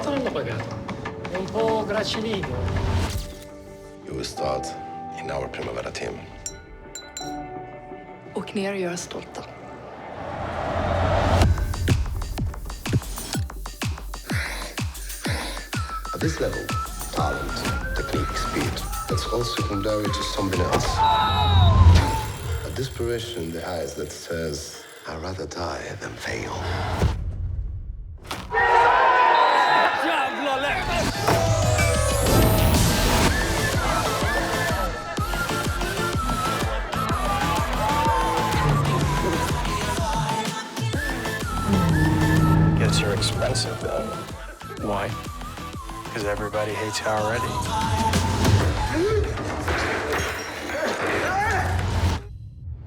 quanto l'hanno pagato? È un po' gracilino. You will start in our Primavera team. Åk ner och gör oss stolta. At this level, talent, technique, speed, that's all secondary to something else. A desperation in the eyes that says, I'd rather die than fail. Guess you're expensive then. Why? Because everybody hates you already.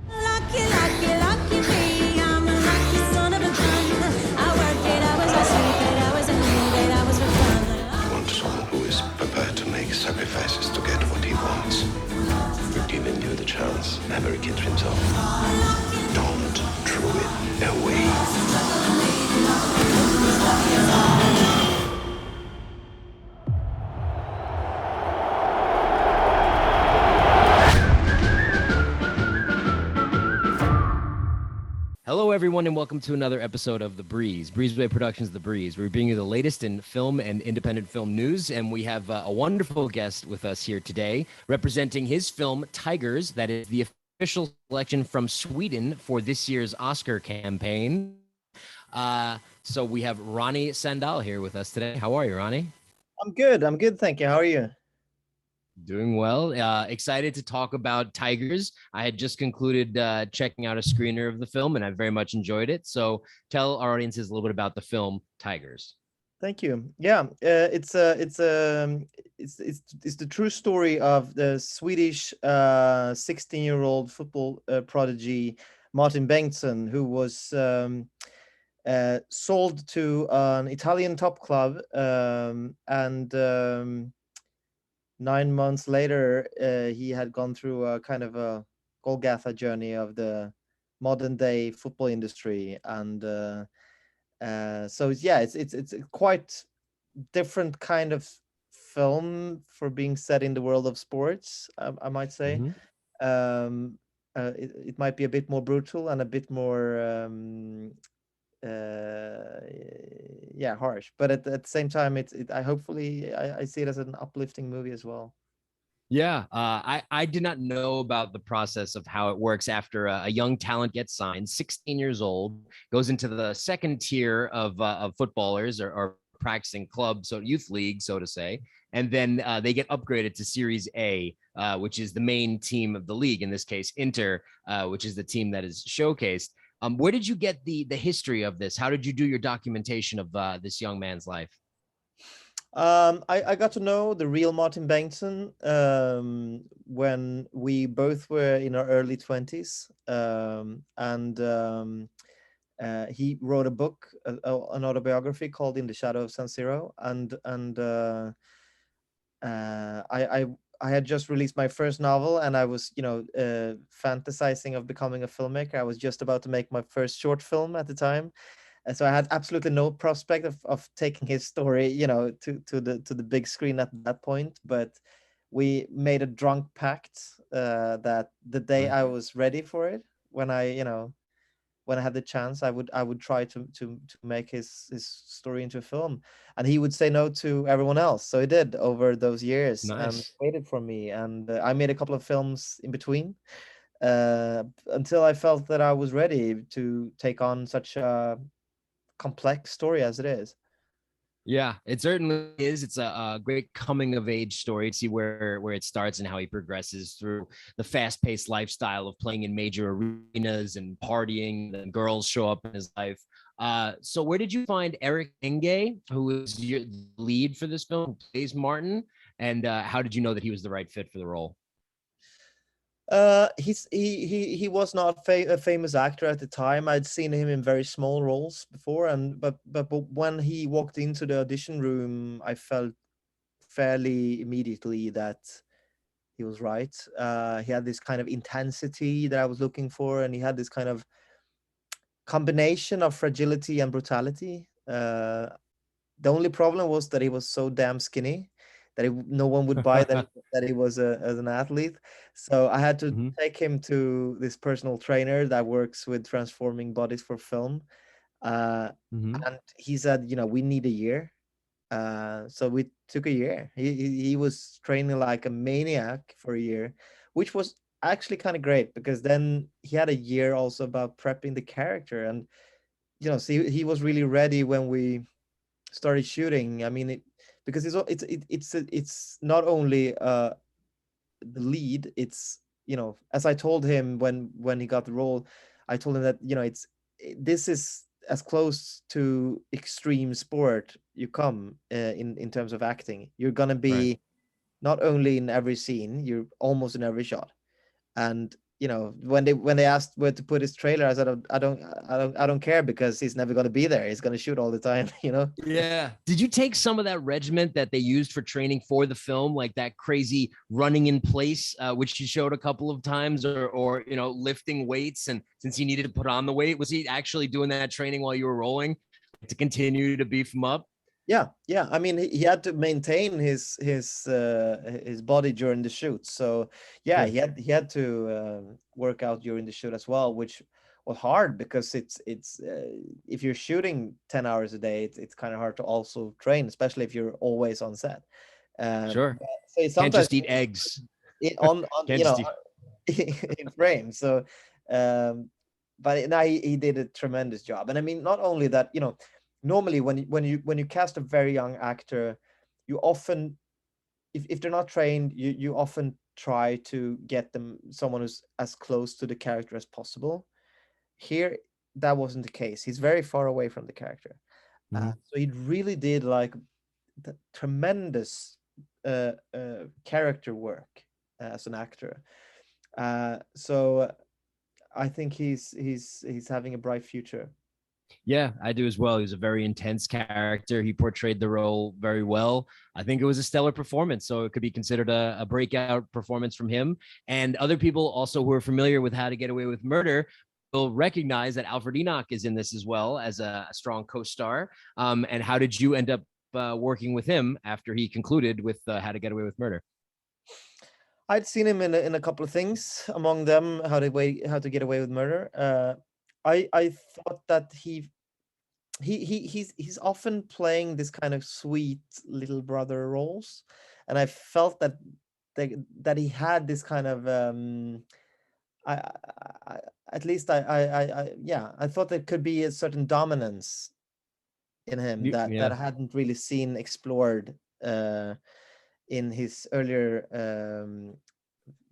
Lucky me, I'm a lucky son of a gun. I worked it, I was asleep, I was in I was fun. I want someone who is prepared to make sacrifices to get what he wants. We're giving you the chance. Never kid himself. Don't throw it away. Hello, everyone, and welcome to another episode of The Breeze, Breezeway Productions The Breeze. We bring you the latest in film and independent film news, and we have a wonderful guest with us here today, representing his film Tigers, that is the official selection from Sweden for this year's Oscar campaign. So we have Ronnie Sandhal here with us today. How are you, Ronnie? I'm good. Thank you. How are you? Doing well. Excited to talk about Tigers. I had just concluded checking out a screener of the film, and I very much enjoyed it. So tell our audiences a little bit about the film Tigers. Thank you. Yeah, it's the true story of the Swedish 16-year-old football prodigy Martin Bengtsson, who was sold to an Italian top club, and 9 months later, he had gone through a kind of a Golgotha journey of the modern day football industry. And so yeah, it's a quite different kind of film for being set in the world of sports, I might say. Mm-hmm. It might be a bit more brutal and a bit more harsh, but at the same time I see it as an uplifting movie as well. Yeah, I did not know about the process of how it works after a young talent gets signed, 16 years old, goes into the second tier of footballers or practicing clubs, so youth league, so to say, and then they get upgraded to Series A, which is the main team of the league, in this case, Inter, which is the team that is showcased. Where did you get the history of this? How did you do your documentation of this young man's life? I got to know the real Martin Bengtsson when we both were in our early 20s, and he wrote a book, an autobiography called In the Shadow of San Siro, and I had just released my first novel, and I was, fantasizing of becoming a filmmaker. I was just about to make my first short film at the time. And so I had absolutely no prospect of taking his story, to the big screen at that point. But we made a drunk pact that the day I was ready for it, when I had the chance, I would try to make his story into a film, and he would say no to everyone else. So he did over those years. Nice. And waited for me, and I made a couple of films in between until I felt that I was ready to take on such a complex story as it is. Yeah, it certainly is. It's a great coming of age story to see where it starts and how he progresses through the fast-paced lifestyle of playing in major arenas and partying, and girls show up in his life. So where did you find Eric Enge, who is your lead for this film, who plays Martin, and how did you know that he was the right fit for the role? He was not a famous actor at the time. I'd seen him in very small roles before, but when he walked into the audition room, I felt fairly immediately that he was right. He had this kind of intensity that I was looking for, and he had this kind of combination of fragility and brutality. The only problem was that he was so damn skinny that no one would buy that he was as an athlete. So I had to Hmm. take him to this personal trainer that works with transforming bodies for film. Uh, Hmm. and he said, we need a year. So we took a year. He was training like a maniac for a year, which was actually kind of great because then he had a year also about prepping the character. And so he was really ready when we started shooting. I mean, because it's not only the lead. It's as I told him when he got the role, I told him that this is as close to extreme sport you come in terms of acting. You're gonna Right. be not only in every scene, you're almost in every shot. And when they asked where to put his trailer, I said I don't care because he's never going to be there. He's going to shoot all the time. Yeah. Did you take some of that regiment that they used for training for the film, like that crazy running in place, which you showed a couple of times, or lifting weights? And since he needed to put on the weight, was he actually doing that training while you were rolling to continue to beef him up? Yeah. I mean, he had to maintain his body during the shoot. So yeah, Sure. he had to work out during the shoot as well, which was hard because it's if you're shooting 10 hours a day, it's kind of hard to also train, especially if you're always on set. Sure. So it's Can't sometimes just eat eggs. on Can't just eat. in frame. So but now he did a tremendous job. And I mean, not only that, normally when you cast a very young actor, you often, if they're not trained, you often try to get them someone who's as close to the character as possible. Here, that wasn't the case. He's very far away from the character. Mhm. So he really did like the tremendous character work as an actor. So I think he's having a bright future. Yeah, I do as well. He was a very intense character. He portrayed the role very well. I think it was a stellar performance. So it could be considered a breakout performance from him. And other people also who are familiar with How to Get Away with Murder will recognize that Alfred Enoch is in this as well as a strong co-star. And how did you end up working with him after he concluded with How to Get Away with Murder? I'd seen him in a couple of things, among them How to Get Away with Murder. I thought that he's often playing this kind of sweet little brother roles, and I felt that he had this kind of I at least yeah, I thought there could be a certain dominance in him that Yeah. I hadn't really seen explored in his earlier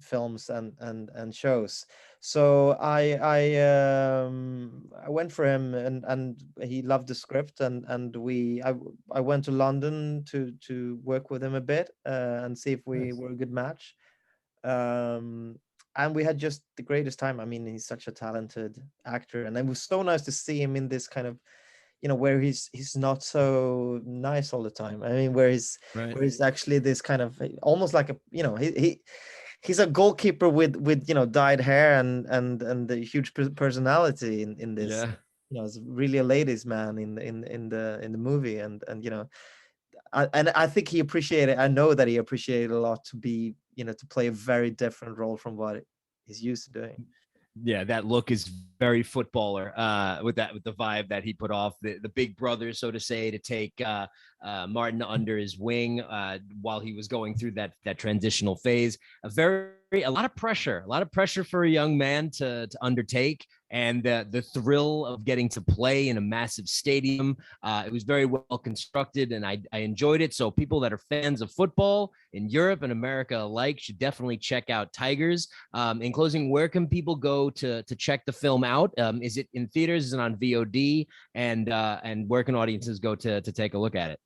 films and shows. So I went for him, and he loved the script, and I went to London to work with him a bit and see if we Nice. were a good match. And we had just the greatest time. I mean, he's such a talented actor, and it was so nice to see him in this kind of, where he's not so nice all the time. I mean, Right. where he's actually this kind of almost like a, he's a goalkeeper with dyed hair and the huge personality in this. Yeah. It's really a ladies' man in the movie, and and I think he appreciated. I know that he appreciated a lot to be, to play a very different role from what he's used to doing. Yeah, that look is very footballer with the vibe that he put off, the big brother, so to say, to take Martin under his wing while he was going through that transitional phase. A lot of pressure for a young man to undertake, and the thrill of getting to play in a massive stadium. It was very well constructed, and I enjoyed it. So people that are fans of football in Europe and America alike should definitely check out Tigers. In closing, where can people go to check the film out? Is it in theaters? Is it on VOD? And where can audiences go to take a look at it?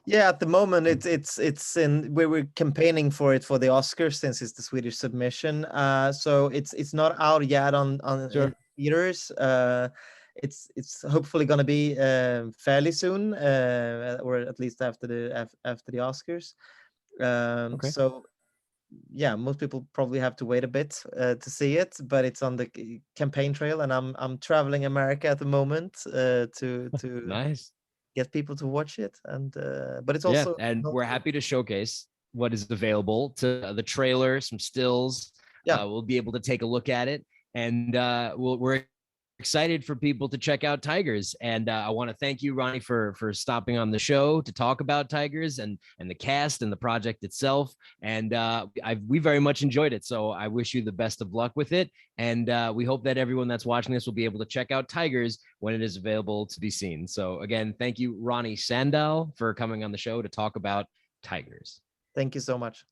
Yeah, at the moment it's in, we're campaigning for it for the Oscars since it's the Swedish submission. So it's not out yet on Sure. in theaters. It's hopefully going to be fairly soon, or at least after the Oscars. Okay. So yeah, most people probably have to wait a bit to see it, but it's on the campaign trail, and I'm traveling America at the moment to Nice. get people to watch it. And but it's Yeah, also and we're happy to showcase what is available to the trailer, some stills. Yeah. We'll be able to take a look at it, and we're excited for people to check out Tigers. And I want to thank you, Ronnie, for stopping on the show to talk about Tigers and the cast and the project itself. And we very much enjoyed it. So I wish you the best of luck with it. And we hope that everyone that's watching this will be able to check out Tigers when it is available to be seen. So again, thank you, Ronnie Sandahl, for coming on the show to talk about Tigers. Thank you so much.